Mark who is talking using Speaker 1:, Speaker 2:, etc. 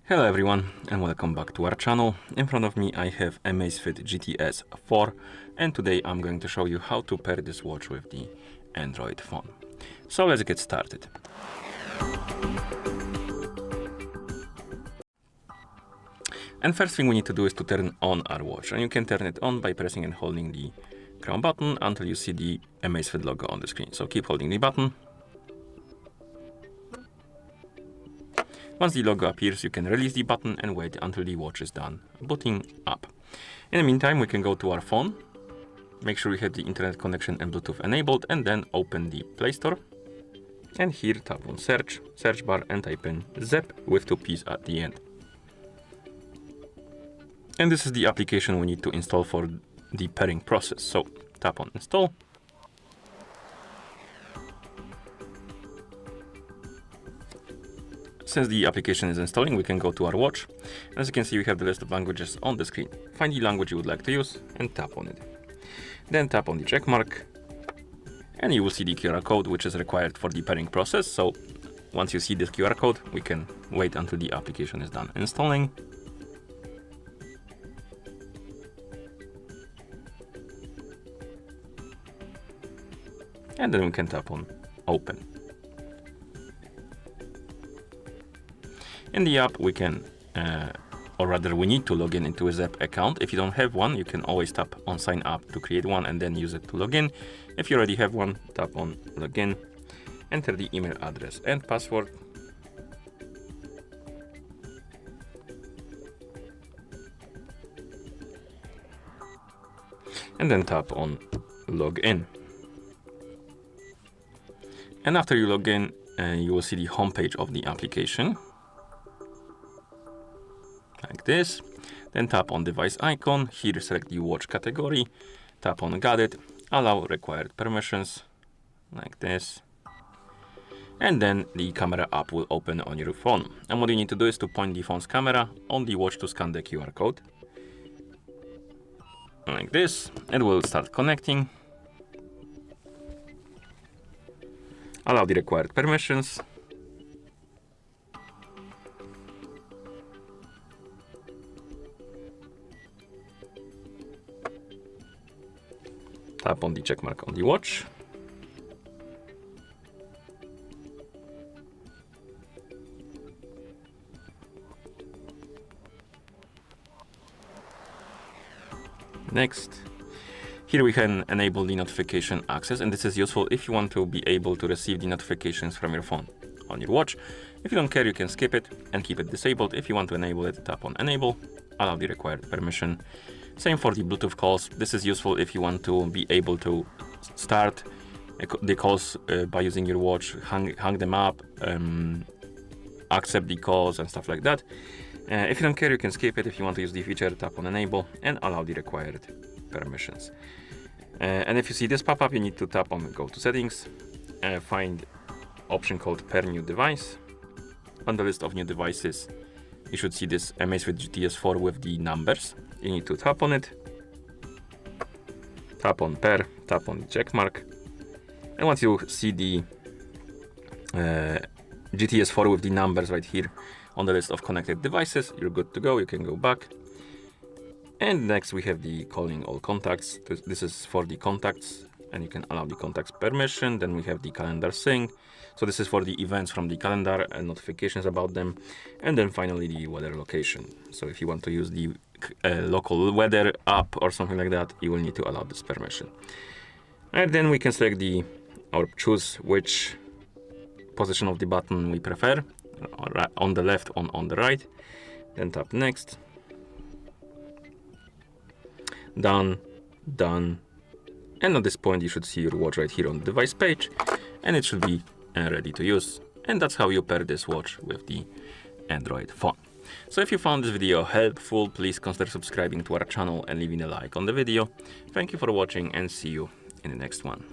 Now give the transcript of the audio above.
Speaker 1: Hello everyone and welcome back to our channel. In front of me I have AMAZFIT GTS 4 and today I'm going to show you how to pair this watch with the Android phone. So let's get started. And first thing we need to do is to turn on our watch, and you can turn it on by pressing and holding the crown button until you see the AMAZFIT logo on the screen. So keep holding the button. Once the logo appears, you can release the button and wait until the watch is done booting up. In the meantime, we can go to our phone, make sure we have the internet connection and Bluetooth enabled, and then open the Play Store. And here tap on search bar and type in ZEP with 2 P's at the end. And this is the application we need to install for the pairing process. So tap on install. Since the application is installing, we can go to our watch. As you can see, we have the list of languages on the screen. Find the language you would like to use and tap on it. Then tap on the check mark and you will see the QR code which is required for the pairing process. So once you see this QR code, we can wait until the application is done installing. And then we can tap on open. In the app, we can, or rather we need to log in into a ZEP account. If you don't have one, you can always tap on sign up to create one and then use it to log in. If you already have one, tap on login, enter the email address and password. And then tap on login. And after you log in, you will see the home page of the application. Like this. Then tap on device icon. Here select the watch category. Tap on got it. Allow required permissions. Like this. And then the camera app will open on your phone. And what you need to do is to point the phone's camera on the watch to scan the QR code. Like this. And we'll start connecting. Allow the required permissions. Tap on the check mark on the watch. Next. Here we can enable the notification access, and this is useful if you want to be able to receive the notifications from your phone on your watch. If you don't care, you can skip it and keep it disabled. If you want to enable it, tap on enable, allow the required permission. Same for the Bluetooth calls. This is useful if you want to be able to start the calls by using your watch, hang them up, accept the calls and stuff like that. If you don't care, you can skip it. If you want to use the feature, tap on enable and allow the required permissions. And if you see this pop-up, you need to tap on go to settings, find option called pair new device. On the list of new devices, you should see this AMAZFIT GTS 4 with the numbers. You need to tap on it, tap on pair, tap on the check mark, and once you see the GTS 4 with the numbers right here on the list of connected devices, you're good to go. You can go back. And next we have the calling all contacts. This is for the contacts, and you can allow the contacts permission. Then we have the calendar sync. So this is for the events from the calendar and notifications about them. And then finally the weather location. So if you want to use the local weather app or something like that, you will need to allow this permission. And then we can select or choose which position of the button we prefer, on the left or on the right. Then tap next. Done. And at this point you should see your watch right here on the device page, and it should be ready to use. And that's how you pair this watch with the Android phone. So if you found this video helpful, please consider subscribing to our channel and leaving a like on the video. Thank you for watching and see you in the next one.